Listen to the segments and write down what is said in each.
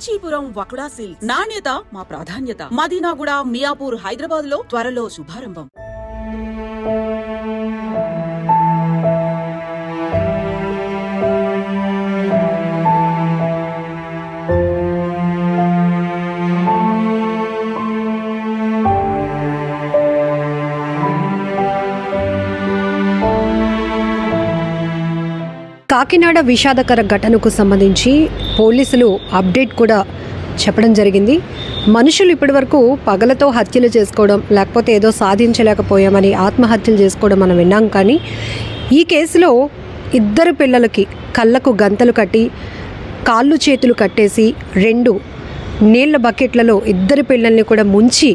Kanchipuram వకుడా silks నాణ్యత మా ప్రాధాన్యత. మదీనాగూడ, మియాపూర్, హైదరాబాద్ లో త్వరలో శుభారంభం. కాకినాడ విషాదకర ఘటనకు సంబంధించి పోలీసులు అప్డేట్ కూడా చెప్పడం జరిగింది. మనుషులు ఇప్పటివరకు పగలతో హత్యలు చేసుకోవడం, లేకపోతే ఏదో సాధించలేకపోయామని ఆత్మహత్యలు చేసుకోవడం మనం విన్నాం. కానీ ఈ కేసులో ఇద్దరు పిల్లలకి కళ్ళకు గంతలు కట్టి, కాళ్ళు చేతులు కట్టేసి 2 నీళ్ల బకెట్లలో ఇద్దరు పిల్లల్ని కూడా ముంచి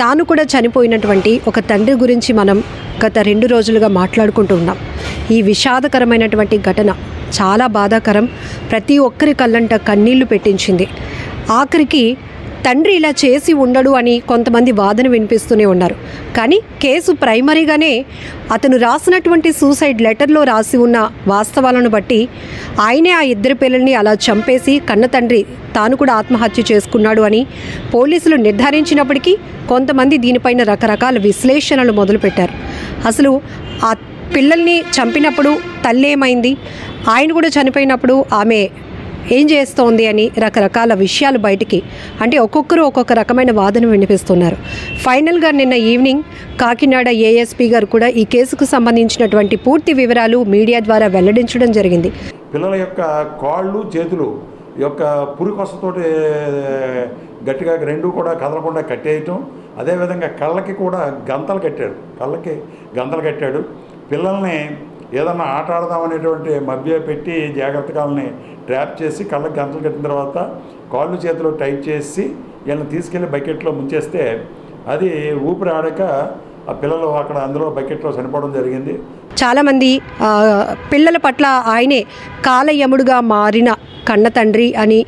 తాను కూడా చనిపోయినటువంటి ఒక తండ్రి గురించి మనం గత 2 రోజులుగా మాట్లాడుకుంటూ ఉన్నాం. ఈ విషాదకరమైనటువంటి ఘటన చాలా బాధాకరం. ప్రతి ఒక్కరి కళ్ళంట కన్నీళ్లు పెట్టించింది. ఆఖరికి తండ్రి ఇలా చేసి ఉండడు అని కొంతమంది వాదన వినిపిస్తూనే ఉన్నారు. కానీ కేసు ప్రైమరీగానే అతను రాసినటువంటి సూసైడ్ లెటర్లో రాసి ఉన్న వాస్తవాలను బట్టి ఆయనే ఆ ఇద్దరు పిల్లల్ని అలా చంపేసి కన్న తండ్రి తాను కూడా ఆత్మహత్య చేసుకున్నాడు అని పోలీసులు నిర్ధారించినప్పటికీ కొంతమంది దీనిపైన రకరకాల విశ్లేషణలు మొదలుపెట్టారు. అసలు ఆ పిల్లల్ని చంపినప్పుడు తల్లి ఏమైంది, ఆయన కూడా చనిపోయినప్పుడు ఆమె ఏం చేస్తోంది అని రకరకాల విషయాలు బయటికి, అంటే ఒక్కొక్కరు ఒక్కొక్క రకమైన వాదన వినిపిస్తున్నారు. ఫైనల్గా నిన్న ఈవినింగ్ కాకినాడ ఏఎస్పీ గారు కూడా ఈ కేసుకు సంబంధించినటువంటి పూర్తి వివరాలు మీడియా ద్వారా వెల్లడించడం జరిగింది. పిల్లల యొక్క కాళ్ళు చేతులు యొక్క పురికొసతోటి గట్టిగా 2 కూడా కదలకుండా కట్టేయటం, అదేవిధంగా కళ్ళకి కూడా గంతలు కట్టాడు. పిల్లల్ని ఏదన్నా ఆట ఆడదామనేటువంటి మభ్య పెట్టి జాగ్రత్తగా ట్రాప్ చేసి కళ్ళకి గంటలు కట్టిన తర్వాత కాళ్ళు చేతులు టైట్ చేసి వీళ్ళని తీసుకెళ్ళి బకెట్లో ముంచేస్తే అది ఊపిరి ఆడక ఆ పిల్లలు అక్కడ అందులో బకెట్లో చనిపోవడం జరిగింది. చాలామంది పిల్లల పట్ల ఆయనే కాలయముడుగా మారిన కన్న తండ్రి అని,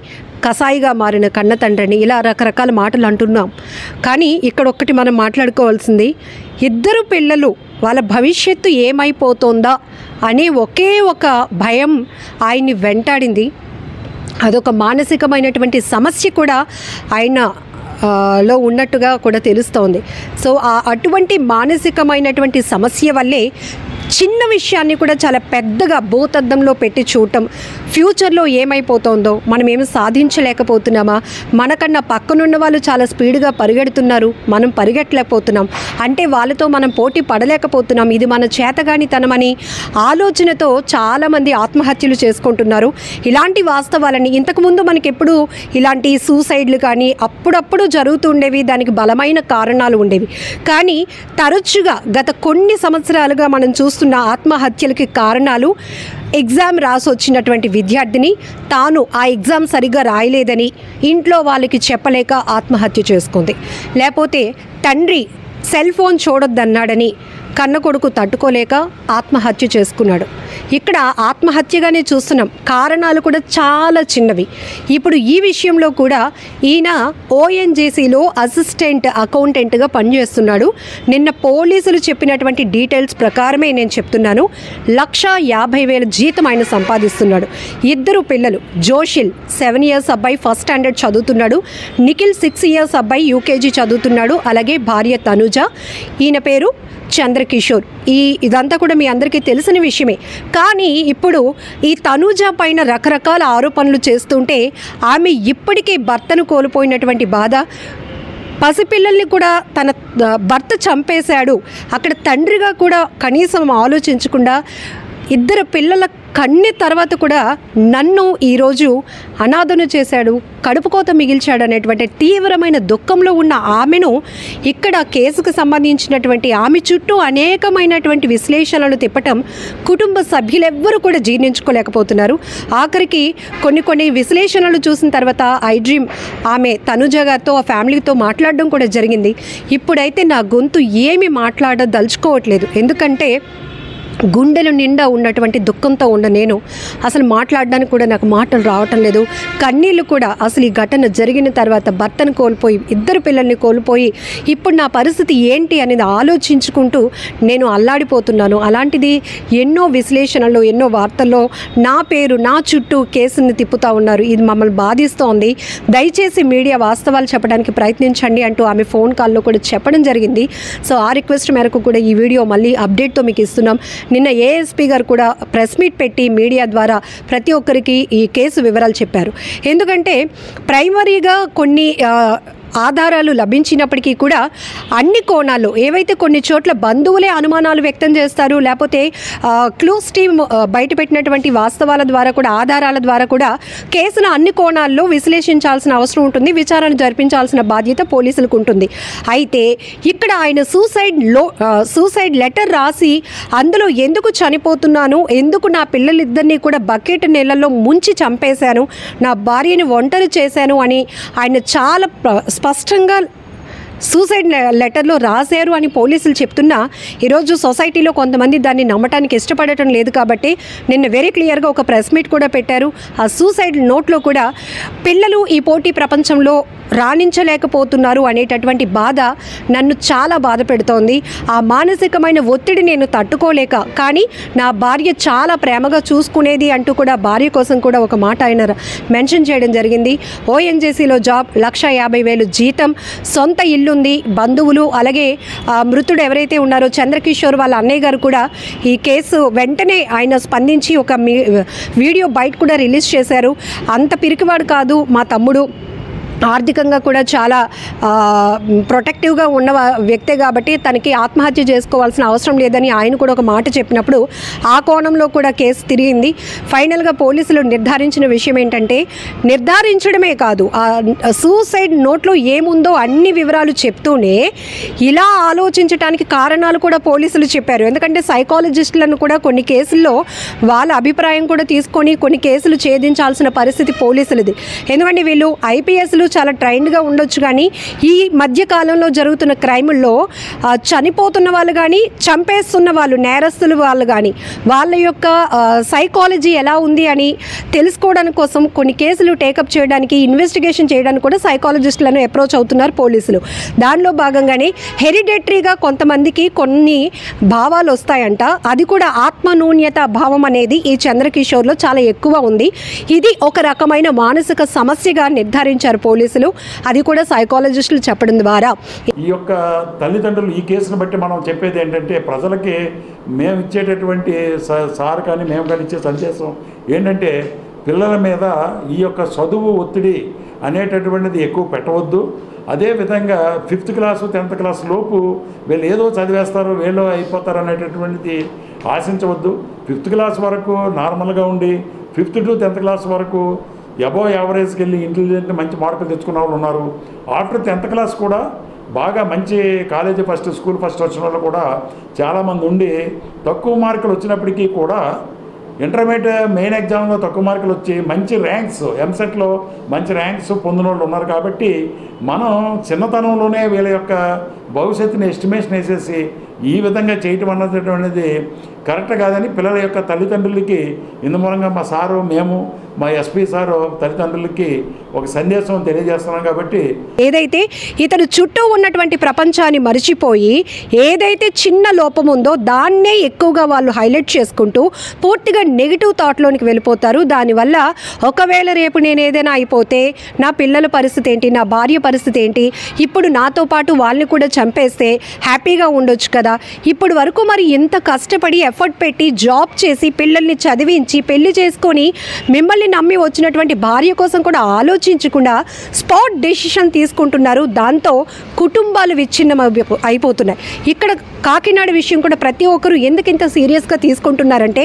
కసాయిగా మారిన కన్న తండ్రిని, ఇలా రకరకాల మాటలు అంటున్నాం. కానీ ఇక్కడ ఒక్కటి మనం మాట్లాడుకోవాల్సింది, ఇద్దరు పిల్లలు వాళ్ళ భవిష్యత్తు ఏమైపోతుందా అనే ఒకే ఒక భయం ఆయన్ని వెంటాడింది. అదొక మానసికమైనటువంటి సమస్య కూడా ఆయన లో ఉన్నట్టుగా కూడా తెలుస్తోంది. సో అటువంటి మానసికమైనటువంటి సమస్య వల్లే చిన్న విషయాన్ని కూడా చాలా పెద్దగా భూతద్దంలో పెట్టి చూడటం, ఫ్యూచర్లో ఏమైపోతుందో, మనం ఏమి సాధించలేకపోతున్నామా, మనకన్నా పక్కనున్న వాళ్ళు చాలా స్పీడ్గా పరిగెడుతున్నారు, మనం పరిగెట్టలేకపోతున్నాం, అంటే వాళ్ళతో మనం పోటీ పడలేకపోతున్నాం, ఇది మన చేతగానితనమని ఆలోచనతో చాలామంది ఆత్మహత్యలు చేసుకుంటున్నారు. ఇలాంటి వాస్తవాలని ఇంతకుముందు మనకి ఎప్పుడు ఇలాంటి సూసైడ్లు కానీ అప్పుడప్పుడు జరుగుతుండేవి, దానికి బలమైన కారణాలు ఉండేవి. కానీ తరచుగా గత కొన్ని సంవత్సరాలుగా మనం చూస్తున్న ఆత్మహత్యలకి కారణాలు ఎగ్జామ్ రాసి వచ్చినటువంటి విద్యార్థిని తాను ఆ ఎగ్జామ్ సరిగ్గా రాయలేదని ఇంట్లో వాళ్ళకి చెప్పలేక ఆత్మహత్య చేసుకుంది, లేకపోతే తండ్రి సెల్ ఫోన్ చూడొద్దన్నాడని కన్న కొడుకు తట్టుకోలేక ఆత్మహత్య చేసుకున్నాడు. ఇక్కడ ఆత్మహత్యగానే చూస్తున్నాం, కారణాలు కూడా చాలా చిన్నవి. ఇప్పుడు ఈ విషయంలో కూడా ఈయన ఓఎన్జీసీలో అసిస్టెంట్ అకౌంటెంట్గా పనిచేస్తున్నాడు. నిన్న పోలీసులు చెప్పినటువంటి డీటెయిల్స్ ప్రకారమే నేను చెప్తున్నాను. 1,50,000 జీతం ఆయన సంపాదిస్తున్నాడు. ఇద్దరు పిల్లలు, జోషిల్ 7 ఇయర్స్ అబ్బాయి ఫస్ట్ స్టాండర్డ్ చదువుతున్నాడు, నిఖిల్ 6 ఇయర్స్ అబ్బాయి యూకేజీ చదువుతున్నాడు, అలాగే భార్య తనుజ, ఈయన పేరు చంద్రకిషోర్. ఇదంతా కూడా మీ అందరికీ తెలిసిన విషయమే. కానీ ఇప్పుడు ఈ తనూజ పైన రకరకాల ఆరోపణలు చేస్తుంటే ఆమె ఇప్పటికే భర్తను కోల్పోయినటువంటి బాధ, పసిపిల్లల్ని కూడా తన భర్త చంపేశాడు, అక్కడ తండ్రిగా కూడా కనీసం ఆలోచించకుండా ఇద్దరు పిల్లల కన్ని తర్వాత కూడా నన్ను ఈరోజు అనాథను చేశాడు, కడుపుకోత మిగిల్చాడు అనేటువంటి తీవ్రమైన దుఃఖంలో ఉన్న ఆమెను ఇక్కడ కేసుకు సంబంధించినటువంటి ఆమె చుట్టూ అనేకమైనటువంటి విశ్లేషణలు తిప్పటం కుటుంబ సభ్యులెవ్వరూ కూడా జీర్ణించుకోలేకపోతున్నారు. ఆఖరికి కొన్ని విశ్లేషణలు చూసిన తర్వాత ఐ డ్రీమ్ ఆమె తనుజ గారితో ఆ ఫ్యామిలీతో మాట్లాడడం కూడా జరిగింది. ఇప్పుడైతే నా గొంతు ఏమి మాట్లాడదలుచుకోవట్లేదు, ఎందుకంటే గుండెలు నిండా ఉన్నటువంటి దుఃఖంతో ఉన్న నేను అసలు మాట్లాడడానికి కూడా నాకు మాటలు రావటం లేదు. కన్నీళ్ళు కూడా అసలు ఈ ఘటన జరిగిన తర్వాత భర్తను కోల్పోయి 2 పిల్లల్ని కోల్పోయి ఇప్పుడు నా పరిస్థితి ఏంటి అనేది ఆలోచించుకుంటూ నేను అల్లాడిపోతున్నాను. అలాంటిది ఎన్నో విశ్లేషణలు, ఎన్నో వార్తల్లో నా పేరు, నా చుట్టూ కేసుని తిప్పుతూ ఉన్నారు. ఇది మమ్మల్ని బాధిస్తోంది, దయచేసి మీడియా వాస్తవాలు చెప్పడానికి ప్రయత్నించండి అంటూ ఆమె ఫోన్ కాల్లో కూడా చెప్పడం జరిగింది. సో ఆ రిక్వెస్ట్ మేరకు కూడా ఈ వీడియో మళ్ళీ అప్డేట్తో మీకు ఇస్తున్నాం. నిన్న ఏఎస్పీ గారు కూడా ప్రెస్ మీట్ పెట్టి మీడియా ద్వారా ప్రతి ఒక్కరికి ఈ కేసు వివరాలు చెప్పారు. ఎందుకంటే ప్రైమరీగా కొన్ని ఆధారాలు లభించినప్పటికీ కూడా అన్ని కోణాల్లో ఏవైతే కొన్ని చోట్ల బంధువులే అనుమానాలు వ్యక్తం చేస్తారు, లేకపోతే క్లూస్ టీమ్ బయటపెట్టినటువంటి వాస్తవాల ద్వారా కూడా, ఆధారాల ద్వారా కూడా కేసును అన్ని కోణాల్లో విశ్లేషించాల్సిన అవసరం ఉంటుంది, విచారణ జరిపించాల్సిన బాధ్యత పోలీసులకు ఉంటుంది. అయితే ఇక్కడ ఆయన సూసైడ్ లెటర్ రాసి అందులో ఎందుకు చనిపోతున్నాను, ఎందుకు నా పిల్లలిద్దరినీ కూడా బకెట్ నీళ్ళల్లో ముంచి చంపేశాను, నా భార్యని ఒంటరి చేశాను అని ఆయన చాలా స్పష్టంగా సూసైడ్ లెటర్లో రాశారు అని పోలీసులు చెప్తున్నా ఈరోజు సొసైటీలో కొంతమంది దాన్ని నమ్మటానికి ఇష్టపడటం లేదు. కాబట్టి నిన్న వెరీ క్లియర్గా ఒక ప్రెస్ మీట్ కూడా పెట్టారు. ఆ సూసైడ్ నోట్లో కూడా పిల్లలు ఈ పోటీ ప్రపంచంలో రాణించలేకపోతున్నారు అనేటటువంటి బాధ నన్ను చాలా బాధ పెడుతోంది. ఆ మానసికమైన ఒత్తిడి నేను తట్టుకోలేక, కానీ నా భార్య చాలా ప్రేమగా చూసుకునేది అంటూ కూడా భార్య కోసం కూడా ఒక మాట ఆయన మెన్షన్ చేయడం జరిగింది. ఓఎన్జీసీలో జాబ్, 1,50,000 జీతం, సొంత ఇల్లుంది, బంధువులు, అలాగే మృతుడు ఎవరైతే ఉన్నారో చంద్రకిషోర్ వాళ్ళ అన్నయ్య గారు కూడా ఈ కేసు వెంటనే ఆయన స్పందించి ఒక వీడియో బయట కూడా రిలీజ్ చేశారు. అంత పిరికివాడు కాదు మా తమ్ముడు, ఆర్థికంగా కూడా చాలా ప్రొటెక్టివ్గా ఉన్న వ్యక్తే కాబట్టి తనకి ఆత్మహత్య చేసుకోవాల్సిన అవసరం లేదని ఆయన కూడా ఒక మాట చెప్పినప్పుడు ఆ కోణంలో కూడా కేసు తిరిగింది. ఫైనల్గా పోలీసులు నిర్ధారించిన విషయం ఏంటంటే, నిర్ధారించడమే కాదు, ఆ సూసైడ్ నోట్లో ఏముందో అన్ని వివరాలు చెప్తూనే ఇలా ఆలోచించడానికి కారణాలు కూడా పోలీసులు చెప్పారు. ఎందుకంటే సైకాలజిస్టులను కూడా కొన్ని కేసుల్లో వాళ్ళ అభిప్రాయం కూడా తీసుకొని కొన్ని కేసులు ఛేదించాల్సిన పరిస్థితి పోలీసులది. ఎందుకంటే వీళ్ళు ఐపీఎస్లు చాలా ట్రైన్డ్గా ఉండొచ్చు, కానీ ఈ మధ్యకాలంలో జరుగుతున్న క్రైముల్లో చనిపోతున్న వాళ్ళు కానీ చంపేస్తున్న వాళ్ళు, నేరస్తులు వాళ్ళు కానీ వాళ్ళ యొక్క సైకాలజీ ఎలా ఉంది అని తెలుసుకోవడానికి కోసం కొన్ని కేసులు టేకప్ చేయడానికి, ఇన్వెస్టిగేషన్ చేయడానికి కూడా సైకాలజిస్టులను అప్రోచ్ అవుతున్నారు పోలీసులు. దానిలో భాగంగానే హెరిడేటరీగా కొంతమందికి కొన్ని భావాలు వస్తాయంట. అది కూడా ఆత్మన్యూన్యత భావం అనేది ఈ చంద్రకిషోర్లో చాలా ఎక్కువ ఉంది. ఇది ఒక రకమైన మానసిక సమస్యగా నిర్ధారించారు పోలీసులు. అది కూడా సైకాలజిస్టులు చెప్పడం ద్వారా. ఈ యొక్క తల్లిదండ్రులు ఈ కేసును బట్టి మనం చెప్పేది ఏంటంటే, ప్రజలకి మేము ఇచ్చేటటువంటి సార్ కానీ మేము కానీ ఇచ్చే సందేశం ఏంటంటే, పిల్లల మీద ఈ యొక్క చదువు ఒత్తిడి అనేటటువంటిది ఎక్కువ పెట్టవద్దు. అదేవిధంగా 5th క్లాసు 10th క్లాస్ లోపు వీళ్ళు ఏదో చదివేస్తారు, వీళ్ళు అయిపోతారు అనేటటువంటిది ఆశించవద్దు. 5th క్లాస్ వరకు నార్మల్గా ఉండి 5th to 10th క్లాస్ వరకు అబోవ్ యావరేజ్కి వెళ్ళి ఇంటెలిజెంట్ మంచి మార్కులు తెచ్చుకున్న వాళ్ళు ఉన్నారు. ఆఫ్టర్ 10th క్లాస్ కూడా బాగా మంచి కాలేజీ ఫస్ట్, స్కూల్ ఫస్ట్ వచ్చిన వాళ్ళు కూడా చాలామంది ఉండి తక్కువ మార్కులు వచ్చినప్పటికీ కూడా ఇంటర్మీడియట్ మెయిన్ ఎగ్జామ్లో తక్కువ మార్కులు వచ్చి మంచి ర్యాంక్స్, ఎంసెట్లో మంచి ర్యాంక్స్ పొందిన వాళ్ళు ఉన్నారు. కాబట్టి మనం చిన్నతనంలోనే వీళ్ళ యొక్క భవిష్యత్తుని ఎస్టిమేషన్ వేసేసి ఈ విధంగా చేయటం అన్నటువంటిది కరెక్ట్ కాదని పిల్లల యొక్క తల్లిదండ్రులకి ఇందు మూలంగా మా సారు, మేము, మా ఎస్పీ సారు తల్లిదండ్రులకి ఒక సందేశం తెలియజేస్తున్నాం. కాబట్టి ఏదైతే ఇతను చుట్టూ ఉన్నటువంటి ప్రపంచాన్ని మరిచిపోయి ఏదైతే చిన్న లోపం ఉందో దాన్నే ఎక్కువగా వాళ్ళు హైలైట్ చేసుకుంటూ పూర్తిగా నెగిటివ్ థాట్లోనికి వెళ్ళిపోతారు. దానివల్ల ఒకవేళ రేపు నేను ఏదైనా అయిపోతే నా పిల్లల పరిస్థితి ఏంటి, నా భార్య పరిస్థితి ఏంటి, ఇప్పుడు నాతో పాటు వాళ్ళని కూడా చంపేస్తే హ్యాపీగా ఉండొచ్చు కదా, ఇప్పుడు వరకు మరి ఇంత కష్టపడి ఎఫర్ట్ పెట్టి జాబ్ చేసి పిల్లల్ని చదివించి పెళ్లి చేసుకొని మిమ్మల్ని నమ్మి వచ్చినటువంటి భార్య కోసం కూడా ఆలోచించకుండా స్పాట్ డెసిషన్ తీసుకుంటున్నారు. దాంతో కుటుంబాలు విచ్ఛిన్నం అయిపోతున్నాయి. ఇక్కడ కాకినాడ విషయం కూడా ప్రతి ఒక్కరు ఎందుకు ఇంత సీరియస్గా తీసుకుంటున్నారంటే,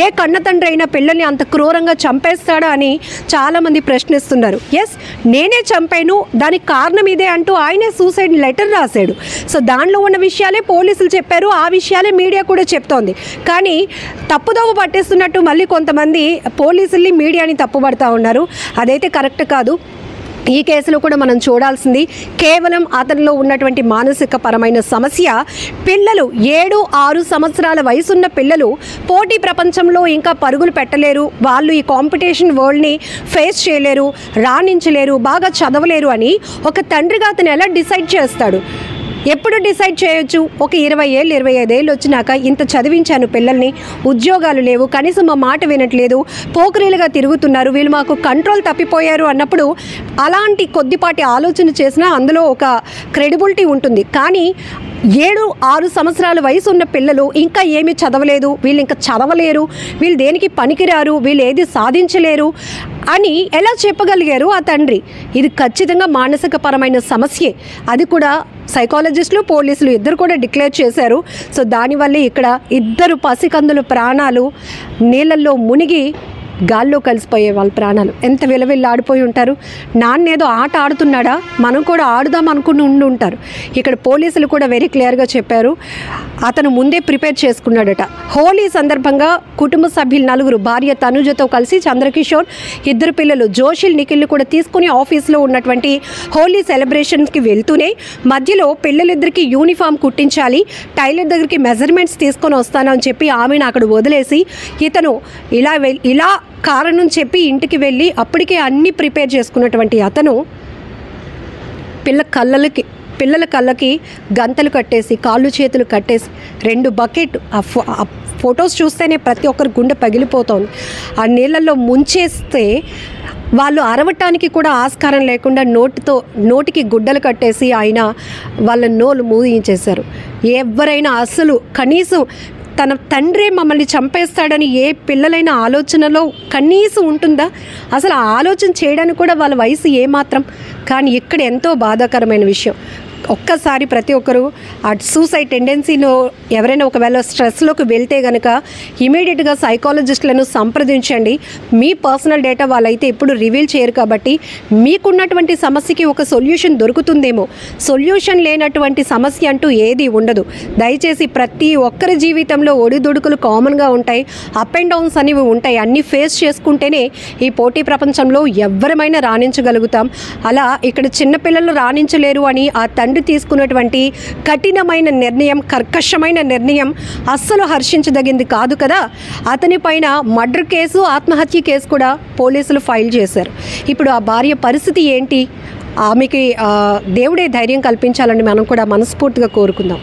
ఏ కన్న తండ్రి అయినా పిల్లల్ని అంత క్రూరంగా చంపేస్తాడా అని చాలామంది ప్రశ్నిస్తున్నారు. ఎస్, నేనే చంపాను, దానికి కారణం ఇదే అంటూ ఆయనే సూసైడ్ లెటర్ రాశాడు. సో దానిలో ఉన్న విషయాలే పోలీసులు చెప్పారు, ఆ విషయాలే మీడియా కూడా చెప్తోంది. కానీ తప్పుదోవ పట్టేస్తున్నట్టు మళ్ళీ కొంతమంది పోలీసుల్ని, మీడియాని తప్పుపడతా ఉన్నారు. అదైతే కరెక్ట్ కాదు. ఈ కేసులో కూడా మనం చూడాల్సింది కేవలం అతనిలో ఉన్నటువంటి మానసిక పరమైన సమస్య. పిల్లలు 7-6 సంవత్సరాల వయసున్న పిల్లలు పోటీ ప్రపంచంలో ఇంకా పరుగులు పెట్టలేరు, వాళ్ళు ఈ కాంపిటీషన్ వరల్డ్ని ఫేస్ చేయలేరు, రాణించలేరు, బాగా చదవలేరు అని ఒక తండ్రిగా అతను ఎలా డిసైడ్ చేస్తాడు? ఎప్పుడు డిసైడ్ చేయొచ్చు? ఒక 20 ఏళ్ళు 25 ఏళ్ళు వచ్చినాక ఇంత చదివించాను పిల్లల్ని, ఉద్యోగాలు లేవు, కనీసం మా మాట వినట్లేదు, పోకరీలుగా తిరుగుతున్నారు, వీళ్ళు మాకు కంట్రోల్ తప్పిపోయారు అన్నప్పుడు అలాంటి కొద్దిపాటి ఆలోచన చేసినా అందులో ఒక క్రెడిబిలిటీ ఉంటుంది. కానీ 7-6 సంవత్సరాల వయసు ఉన్న పిల్లలు ఇంకా ఏమీ చదవలేదు, వీళ్ళు ఇంకా చదవలేరు, వీళ్ళు దేనికి పనికిరారు, వీళ్ళు ఏది సాధించలేరు అని ఎలా చెప్పగలిగారు ఆ తండ్రి? ఇది ఖచ్చితంగా మానసిక పరమైన సమస్యే. అది కూడా సైకాలజిస్టులు, పోలీసులు ఇద్దరు కూడా డిక్లేర్ చేశారు. సో దానివల్లే ఇక్కడ 2 పసికందుల ప్రాణాలు నీళ్ళల్లో మునిగి గాల్లో కలిసిపోయే వాళ్ళ ప్రాణాలు ఎంత విలవిల్లాడిపోయి ఉంటారు. నాన్నేదో ఆట ఆడుతున్నాడా, మనం కూడా ఆడుదాం అనుకుని ఉంటారు. ఇక్కడ పోలీసులు కూడా వెరీ క్లియర్గా చెప్పారు, అతను ముందే ప్రిపేర్ చేసుకున్నాడట. హోలీ సందర్భంగా కుటుంబ సభ్యులు 4, భార్య తనుజతో కలిసి చంద్రకిషోర్, 2 పిల్లలు జోషిల్, నిఖిల్ని కూడా తీసుకుని ఆఫీస్లో ఉన్నటువంటి హోలీ సెలబ్రేషన్స్కి వెళ్తూనే మధ్యలో పిల్లలిద్దరికి యూనిఫామ్ కుట్టించాలి, టైలర్ దగ్గరికి మెజర్మెంట్స్ తీసుకొని వస్తాను అని చెప్పి ఆమెను అక్కడ వదిలేసి ఇతను ఇలా కారణం చెప్పి ఇంటికి వెళ్ళి అప్పటికే అన్నీ ప్రిపేర్ చేసుకున్నటువంటి అతను పిల్లల కళ్ళకి గంతలు కట్టేసి, కాళ్ళు చేతులు కట్టేసి 2 బకెట్ ఆ ఫొటోస్ చూస్తేనే ప్రతి ఒక్కరి గుండె పగిలిపోతుంది. ఆ నీళ్ళల్లో ముంచేస్తే వాళ్ళు అరవటానికి కూడా ఆస్కారం లేకుండా నోటికి గుడ్డలు కట్టేసి ఆయన వాళ్ళ నోలు మూయించేశారు. ఎవరైనా అసలు కనీసం తన తండ్రే మమ్మల్ని చంపేస్తాడని ఏ పిల్లలైన ఆలోచనలో కనీసం ఉంటుందా? అసలు ఆ ఆలోచన చేయడానికి కూడా వాళ్ళ వయసు ఏమాత్రం. కానీ ఇక్కడ ఎంతో బాధాకరమైన విషయం, ఒక్కసారి ప్రతి ఒక్కరు ఆ సూసైడ్ టెండెన్సీలో ఎవరైనా ఒకవేళ స్ట్రెస్లోకి వెళ్తే కనుక ఇమీడియట్గా సైకాలజిస్టులను సంప్రదించండి. మీ పర్సనల్ డేటా వాళ్ళైతే ఎప్పుడు రివీల్ చేయరు కాబట్టి మీకున్నటువంటి సమస్యకి ఒక సొల్యూషన్ దొరుకుతుందేమో. సొల్యూషన్ లేనటువంటి సమస్య అంటూ ఏది ఉండదు. దయచేసి ప్రతి ఒక్కరి జీవితంలో ఒడిదుడుకులు కామన్గా ఉంటాయి, అప్ అండ్ డౌన్స్ అనేవి ఉంటాయి. అన్నీ ఫేస్ చేసుకుంటేనే ఈ పోటీ ప్రపంచంలో ఎవరమైనా రాణించగలుగుతాం. అలా ఇక్కడ చిన్నపిల్లలు రాణించలేరు అని ఆ తండ్రి తీసుకున్నటువంటి కఠినమైన నిర్ణయం, కర్కశమైన నిర్ణయం అస్సలు హర్షించదగింది కాదు కదా. అతని పైన మర్డర్ కేసు, ఆత్మహత్య కేసు కూడా పోలీసులు ఫైల్ చేశారు. ఇప్పుడు ఆ భార్య పరిస్థితి ఏంటి? ఆమెకి దేవుడే ధైర్యం కల్పించాలని మనం కూడా మనస్ఫూర్తిగా కోరుకుందాం.